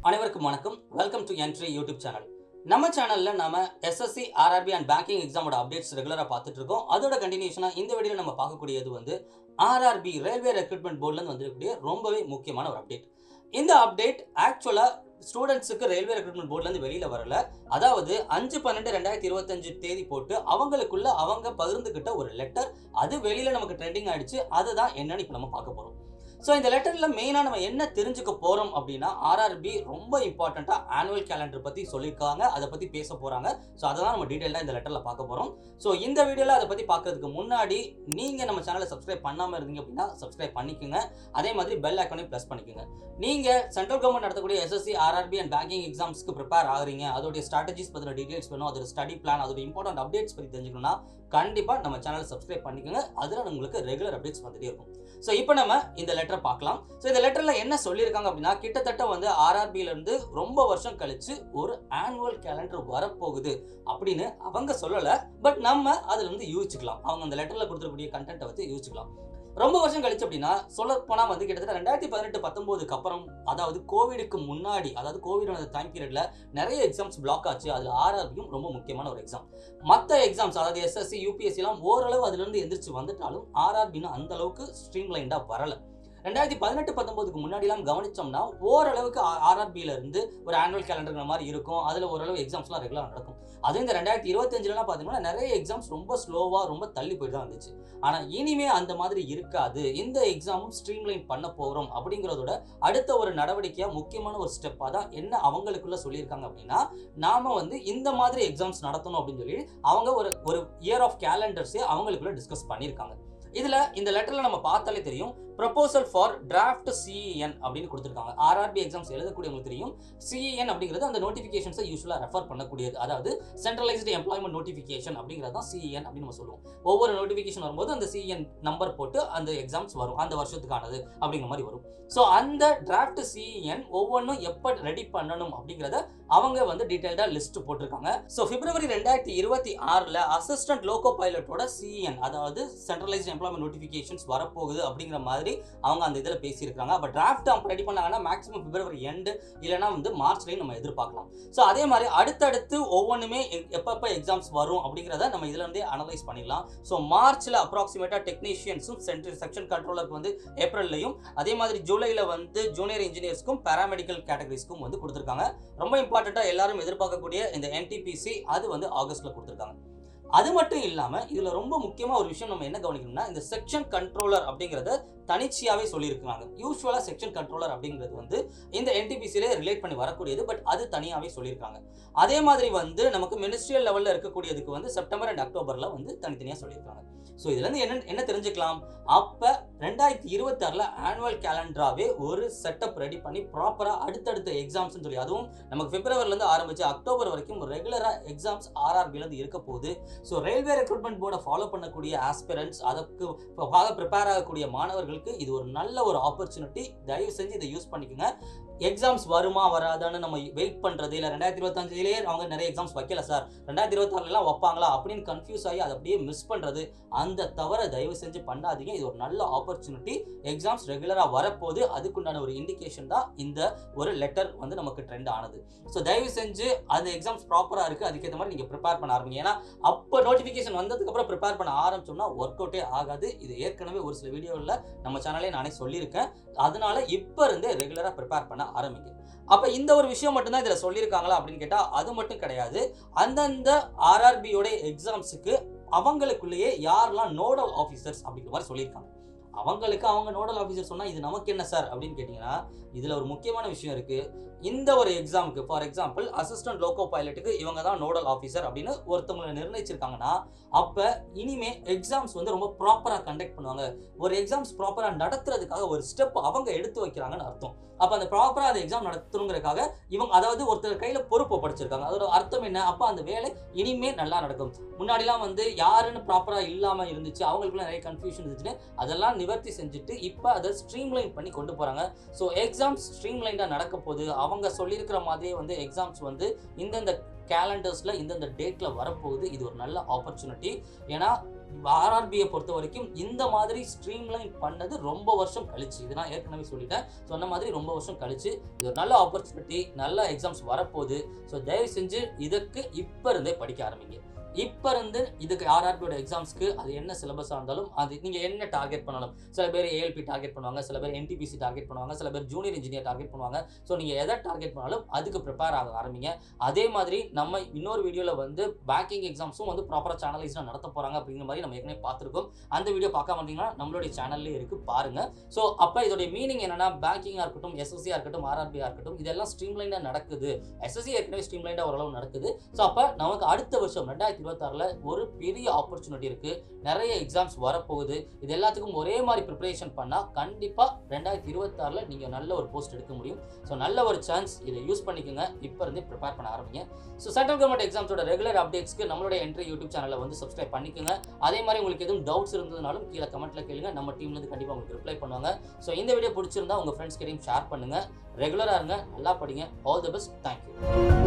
அனைவருக்கும் வணக்கம். Welcome to Entri YouTube channel. நம்ம சேனல்ல நாம எஸ்எஸ்சி, ஆர்ஆர்பி அண்ட் பேங்கிங் எக்ஸாமோட அப்டேட்ஸ் ரெகுலரா பார்த்துட்டு இருக்கோம். அதோட கண்டினியூஷனா இந்த வீடியோல நம்ம பார்க்கக்கூடியது ஆர்ஆர்பி ரயில்வே ரெக்ரூட்மெண்ட் போர்ட்ல இருந்து வந்திருக்கக்கூடிய ரொம்பவே முக்கியமான ஒரு அப்டேட். இந்த அப்டேட் ஆக்சுவலா ஸ்டூடெண்ட்ஸுக்கு ரயில்வே ரெக்ரூட்மெண்ட் போர்ட்ல இருந்து வெளியில வரல. அதாவது 5/12/2025 தேதி போட்டு அவங்களுக்குள்ள அவங்க பகிர்ந்துகிட்ட ஒரு லெட்டர். அது வெளியில நமக்கு ட்ரெண்டிங் ஆயிடுச்சு. அதுதான் என்னன்னு இப்ப நம்ம பார்க்க போறோம். ஸோ இந்த லெட்டரில் மெயினாக நம்ம என்ன தெரிஞ்சுக்க போகிறோம் அப்படின்னா, ஆர்ஆர்பி ரொம்ப இம்பார்ட்டண்ட்டாக ஆனுவல் கேலண்டர் பற்றி சொல்லியிருக்காங்க. அதை பற்றி பேச போகிறாங்க. ஸோ அதை தான் நம்ம டீட்டெயிலாக இந்த லெட்டரில் பார்க்க போகிறோம். ஸோ இந்த வீடியோவில் அதை பற்றி பார்க்கறதுக்கு முன்னாடி நீங்கள் நம்ம சேனலை சப்ஸ்கிரைப் பண்ணாமல் இருந்தீங்க அப்படின்னா சப்ஸ்கிரைப் பண்ணிக்கோங்க. அதே மாதிரி பெல் ஐக்கானையும் ப்ரெஸ் பண்ணிக்கோங்க. நீங்கள் சென்ட்ரல் கவர்மெண்ட் நடத்தக்கூடிய எஸ்எஸ்சி, ஆர்ஆர்பி அண்ட் பேங்கிங் எக்ஸாம்ஸ்க்கு ப்ரிப்பேர் ஆகிறீங்க, அதோடைய ஸ்ட்ராட்டஜிஸ் பற்றின டீட்டெயில்ஸ் வேணும், அதோட ஸ்டடி பிளான், அதோட இம்பார்ட்டன்ட் அப்டேட்ஸ் பற்றி தெரிஞ்சுக்கணும்னா கண்டிப்பாக நம்ம சேனலை சப்ஸ்கிரைப் பண்ணிக்கோங்க. அதில் உங்களுக்கு ரெகுலர் அப்டேட்ஸ் வந்துட்டே இருக்கும். ஸோ இப்போ நம்ம இந்த லெட்டரை பார்க்கலாம். ஸோ இந்த லெட்டரில் என்ன சொல்லியிருக்காங்க அப்படின்னா, கிட்டத்தட்ட ஆர்ஆர்பியிலேருந்து ரொம்ப வருஷம் கழிச்சு ஒரு ஆனுவல் கேலண்டர் வரப்போகுது அப்படின்னு அவங்க சொல்லலை. பட் நம்ம அதில் யூகிச்சுக்கலாம். அவங்க அந்த லெட்டரில் கொடுத்துருக்கூடிய கண்டென்ட்டை வச்சு யூகிச்சுக்கலாம். ரொம்ப வருஷம் கழிச்சு அப்படின்னா சொல்லப்போனால் கிட்டத்தட்ட 2018-19க்கு அப்புறம், அதாவது கோவிடுக்கு முன்னாடி, அதாவது கோவிட் டைம் பீரியட்ல நிறைய எக்ஸாம்ஸ் பிளாக் ஆச்சு. அதில் ஆர்ஆர்பியும் ரொம்ப முக்கியமான ஒரு எக்ஸாம். மற்ற எக்ஸாம்ஸ் அதாவது எஸ்எஸ்சி, யூபிஎஸ்சி எல்லாம் ஓரளவு அதுலேருந்து எந்திரிச்சு வந்துட்டாலும் ஆர்ஆர்பின்னு அந்த அளவுக்கு ஸ்ட்ரீம்லைண்டாக வரல. 2018-19க்கு முன்னாடிலாம் கவனிச்சோம்னா ஓரளவுக்கு ஆர்ஆர்பியில இருந்து ஒரு ஆனுவல் கேலண்டர் மாதிரி இருக்கும். அதில் ஓரளவு எக்ஸாம்ஸ்லாம் ரெகுலராக நடக்கும். அதுவும் இந்த 2025லாம் பார்த்தீங்கன்னா நிறைய எக்ஸாம்ஸ் ரொம்ப ஸ்லோவாக ரொம்ப தள்ளி போயிட்டு தான் வந்துச்சு. ஆனால் இனிமே அந்த மாதிரி இருக்காது. இந்த எக்ஸாமும் ஸ்ட்ரீம்லைன் பண்ண போகிறோம் அப்படிங்கிறதோட அடுத்த ஒரு நடவடிக்கையாக முக்கியமான ஒரு ஸ்டெப்பாக தான் என்ன அவங்களுக்குள்ள சொல்லியிருக்காங்க அப்படின்னா, நாம இந்த மாதிரி எக்ஸாம்ஸ் நடத்தணும் அப்படின்னு சொல்லி அவங்க ஒரு இயர் ஆஃப் கேலண்டர்ஸே அவங்களுக்குள்ள டிஸ்கஸ் பண்ணியிருக்காங்க. இதுல இந்த லெட்டர்ல நம்ம பார்த்தாலே தெரியும், ப்ரொபோசல் ஃபார் டிராஃப்ட் சிஇஎன் அப்படின்னு கொடுத்துருக்காங்க. ஆர்ஆர்பி எக்ஸாம்ஸ் எழுதக்கூடியவங்களுக்கு தெரியும், சிஇஎன் அப்படிங்கிறது அந்த நோட்டிஃபிகேஷன்ஸை யூஸ்வலாக ரெஃபர் பண்ணக்கூடியது. அதாவது சென்ட்ரலைஸ்டு எம்ப்ளாய்மெண்ட் நோட்டிஃபிகேஷன் அப்படிங்கிறது தான் சிஇஎன் அப்படின்னு நம்ம சொல்லுவோம். ஒவ்வொரு நோட்டிஃபிகேஷன் வரும்போது அந்த சிஇஎன் நம்பர் போட்டு அந்த எக்ஸாம்ஸ் வரும், அந்த வருஷத்துக்கானது அப்படிங்கிற மாதிரி வரும். ஸோ அந்த டிராஃப்ட் சிஇஎன் ஒவ்வொன்றும் எப்போ ரெடி பண்ணணும் அப்படிங்கிறத அவங்க டீடைல்டாக லிஸ்ட் போட்டிருக்காங்க. ஸோ பிப்ரவரி 2026 அசிஸ்டன்ட் லோகோ பைலட்டோட சிஇஎன், அதாவது சென்ட்ரலைஸ்டு எம்ப்ளாய்மெண்ட் நோட்டிஃபிகேஷன்ஸ் வரப்போகுது அப்படிங்கிற மாதிரி அவங்க அந்த இதில் பேசியிருக்காங்க. அப்போ டிராஃப்ட் அவங்க ரெடி பண்ணாங்கன்னா மேக்ஸிமம் பிப்ரவரி எண்டு இல்லைனா மார்ச்லையும் நம்ம எதிர்பார்க்கலாம். ஸோ அதே மாதிரி அடுத்தடுத்து ஒவ்வொன்றுமே எப்பப்போ எக்ஸாம்ஸ் வரும் அப்படிங்கிறத நம்ம இதுல இருந்தே அனலைஸ் பண்ணிடலாம். ஸோ மார்ச்ல அப்ராக்சிமேட்டா டெக்னீஷியன்ஸும் செக்ஷன் கண்ட்ரோலருக்கு ஏப்ரல்லையும், அதே மாதிரி ஜூலைல ஜூனியர் இன்ஜினியர்ஸ்க்கும் பேராமெடிக்கல் கேட்டகரிஸ்க்கும் கொடுத்துருக்காங்க. ரொம்ப இம்பார்ட்டண்டா எல்லாரும் எதிர்பார்க்கக்கூடிய இந்த என்டிபிசி அது ஆகஸ்ட்ல கொடுத்துருக்காங்க. அது மட்டும் இல்லாம இதுல ரொம்ப முக்கியமா ஒரு விஷயம் நம்ம என்ன கவனிக்கணும்னா, இந்த செக்ஷன் கண்ட்ரோலர் அப்படிங்கறத தனிச்சியாவே சொல்லியிருக்காங்க. யூஸ்வலா செக்ஷன் கண்ட்ரோலர் அப்படிங்கிறது இந்த என்டிபிசிலே ரிலேட் பண்ணி வரக்கூடியது. பட் அது தனியாவே சொல்லியிருக்காங்க. அதே மாதிரி நமக்கு மினிஸ்ட்ரியல் லெவல்ல இருக்கக்கூடியதுக்கு செப்டம்பர் அண்ட் அக்டோபர்ல தனித்தனியா சொல்லியிருக்காங்க. ஸோ இதுல இருந்து என்ன தெரிஞ்சுக்கலாம், அப்ப 2026ல ஆனுவல் கேலண்டராவே ஒரு செட்டப் ரெடி பண்ணி ப்ராப்பரா அடுத்தடுத்த எக்ஸாம்ஸ் சொல்லி, அதுவும் நமக்கு பிப்ரவரில இருந்து ஆரம்பிச்சு அக்டோபர் வரைக்கும் ரெகுலரா எக்ஸாம்ஸ் ஆர்ஆர்பில இருந்து இருக்க போகுது. ஸோ ரயில்வே ரெக்ரூட்மெண்ட் போர்டை ஃபாலோ பண்ணக்கூடிய ஆஸ்பிரன்ட்ஸ், அதுக்கு ப்ரிப்பேர் ஆகக்கூடிய மாணவர்களுக்கு இது ஒரு நல்ல ஒரு ஆப்பர்ச்சுனிட்டி. தயவு செஞ்சு இதை யூஸ் பண்ணிக்கோங்க. எக்ஸாம்ஸ் வருமா வராதான்னு நம்ம வெயிட் பண்றது இல்லை, 2025லேயே அவங்க நிறைய எக்ஸாம்ஸ் வைக்கல சார், 2026லாம் வைப்பாங்களா அப்படின்னு கன்ஃபியூஸ் ஆகி அதை அப்படியே மிஸ் பண்றது, அந்த தவிர தயவு செஞ்சு பண்ணாதீங்க. இது ஒரு நல்ல ஆப்பர்ச்சுனிட்டி. எக்ஸாம்ஸ் ரெகுலரா வரப்போது, அதுக்குண்டான ஒரு இண்டிகேஷன் தான் இந்த ஒரு லெட்டர் நமக்கு ட்ரெண்ட் ஆனது. ஸோ தயவு செஞ்சு அந்த எக்ஸாம்ஸ் ப்ராப்பரா இருக்கு, அதுக்கேற்ற மாதிரி நீங்க ப்ரிப்பேர் பண்ண ஆரம்பிங்க. ஏன்னா அப்போ நோட்டிஃபிகேஷன் வந்ததுக்கு அப்புறம் ப்ரிப்பேர் பண்ண ஆரம்பிச்சோம்னா ஒர்க் அவுட்டே ஆகாது. இது ஏற்கனவே ஒரு சில வீடியோவில் நம்ம சேனலே நானே சொல்லியிருக்கேன். அதனால இப்போ இருந்தே ரெகுலரா ப்ரிப்பேர் பண்ண ஆரம்பிங்க. அப்ப இந்த ஒரு விஷயம் மட்டும் தான் இதுல சொல்லியிருக்காங்களா அப்படின்னு கேட்டா அது மட்டும் கிடையாது. அந்தந்த ஆர்ஆர்பியோட எக்ஸாம்ஸுக்கு அவங்களுக்குள்ளேயே யாரெல்லாம் நோடல் ஆஃபீஸர்ஸ் அப்படிங்கிற மாதிரி சொல்லியிருக்காங்க. அவங்களுக்கு அவங்க நோடல் ஆஃபீஸர் சொன்னா இது நமக்கு என்ன சார் அப்படின்னு கேட்டீங்கன்னா, இதுல ஒரு முக்கியமான விஷயம் இருக்கு. இந்த ஒரு எக்ஸாமுக்கு ஃபார் எக்ஸாம்பிள் அசிஸ்டன்ட் லோகோ பைலட்டுக்கு இவங்க தான் நோடல் ஆஃபீஸர் அப்படின்னு ஒருத்தவங்களை நிர்ணயிச்சிருக்காங்கன்னா, அப்ப இனிமே எக்ஸாம்ஸ் ரொம்ப ப்ராப்பரா கண்டக்ட் பண்ணுவாங்க. ஒரு எக்ஸாம்ஸ் ப்ராப்பரா நடத்துறதுக்காக ஒரு ஸ்டெப் அவங்க எடுத்து வைக்கிறாங்கன்னு அர்த்தம். அப்ப அந்த ப்ராப்பரா அந்த எக்ஸாம் நடத்துறதுக்காக இவங்க, அதாவது ஒருத்தர் கையில பொறுப்பு படிச்சிருக்காங்க. அதோட அர்த்தம் என்ன, அப்ப அந்த வேலை இனிமே நல்லா நடக்கும். முன்னாடிலாம் யாருன்னு ப்ராப்பரா இல்லாம இருந்துச்சு, அவங்களுக்குள்ள நிறைய கன்ஃபியூஷன் இருந்துச்சுன்னு அதெல்லாம் நிவர்த்தி செஞ்சுட்டு இப்ப அதை ஸ்ட்ரீம்லைன் பண்ணி கொண்டு போறாங்க. ஸோ எக்ஸாம்ஸ் ஸ்ட்ரீம்லைன்டா நடக்க போது, அவங்க சொல்லியிருக்கிற மாதிரியே எக்ஸாம்ஸ் இந்தந்த கேலண்டர்ஸ்ல இந்தந்த டேட்ல வரப்போகுது. இது ஒரு நல்ல ஆப்பர்ச்சுனிட்டி. ஏன்னா ஆர்ஆர்பியை பொறுத்த வரைக்கும் இந்த மாதிரி ஸ்ட்ரீம்லைன் பண்ணது ரொம்ப வருஷம் கழிச்சு. இது நான் ஏற்கனவே சொல்லிட்டேன். சொன்ன மாதிரி ரொம்ப வருஷம் கழிச்சு இது ஒரு நல்ல ஆப்பர்ச்சுனிட்டி, நல்ல எக்ஸாம்ஸ் வரப்போகுது. ஸோ தயவு செஞ்சு இதுக்கு இப்போ இருந்தே படிக்க ஆரம்பிங்க. இப்போ இருந்து இதுக்கு ஆர்ஆர்பியோட எக்ஸாம்ஸ்க்கு அது என்ன சிலபஸாக இருந்தாலும் அது நீங்கள் என்ன டார்கெட் பண்ணணும். சில பேர் ஏஎல்பி டார்கெட் பண்ணுவாங்க, சில பேர் என்டிபிசி டார்கெட் பண்ணுவாங்க, சில பேர் ஜூனியர் இன்ஜினியர் டார்கெட் பண்ணுவாங்க. ஸோ நீங்கள் எதை டார்கெட் பண்ணாலும் அதுக்கு ப்ரிப்பேர் ஆக ஆரம்பிங்க. அதே மாதிரி நம்ம இன்னொரு வீடியோவில் வந்து பேங்கிங் எக்ஸாம்ஸும் வந்து ப்ராப்பராக சேனலைஸ்டாக நடத்த போகிறாங்க அப்படிங்கிற மாதிரி நம்ம ஏற்கனவே பார்த்துருக்கோம். அந்த வீடியோ பார்க்க மாட்டீங்கன்னா நம்மளுடைய சேனல்லே இருக்குது, பாருங்கள். ஸோ அப்போ இதோடைய மீனிங் என்னன்னா, பேங்கிங்காக இருக்கட்டும், எஸ்எஸ்சியாக இருக்கட்டும், ஆர்ஆர்பியாக இருக்கட்டும், இதெல்லாம் ஸ்ட்ரீம்லைனாக நடக்குது. எஸ்எஸ்சி ஏற்கனவே ஸ்ட்ரீம்லைனாக ஓரளவு நடக்குது. ஸோ அப்போ நமக்கு அடுத்த வருஷம் 2026 ஒரு பெரிய ஆப்பர்ச்சுனிட்டி இருக்கு. நிறைய எக்ஸாம்ஸ் வரப்போகுது. இது எல்லாத்துக்கும் ஒரே மாதிரி ப்ரிப்பரேஷன் பண்ணா கண்டிப்பா 2026 நீங்க நல்ல ஒரு போஸ்ட் எடுக்க முடியும். ஸோ நல்ல ஒரு சான்ஸ், இதை யூஸ் பண்ணிக்கோங்க. இப்போ இருந்தே ப்ரிப்பேர் பண்ண ஆரம்பிங்க. ஸோ சென்ட்ரல் கவர்மெண்ட் எக்ஸாம்ஸோட ரெகுலர் அப்டேட்ஸ்க்கு நம்மளுடைய என்ட்ரி யூடியூப் சேனலை வந்து சப்ஸ்கிரைப் பண்ணிக்கோங்க. அதே மாதிரி உங்களுக்கு எதுவும் டவுட்ஸ் இருந்ததுனாலும் கீழே கமெண்ட்ல கேளுங்க. நம்ம டீம்ல இருந்து கண்டிப்பாக உங்களுக்கு ரிப்ளை பண்ணுவாங்க. ஸோ இந்த வீடியோ பிடிச்சிருந்தா உங்க ஃப்ரெண்ட்ஸ் கிட்டையும் ஷேர் பண்ணுங்க. ரெகுலரா இருங்க, நல்லா படிங்க. All the best. தேங்க்யூ.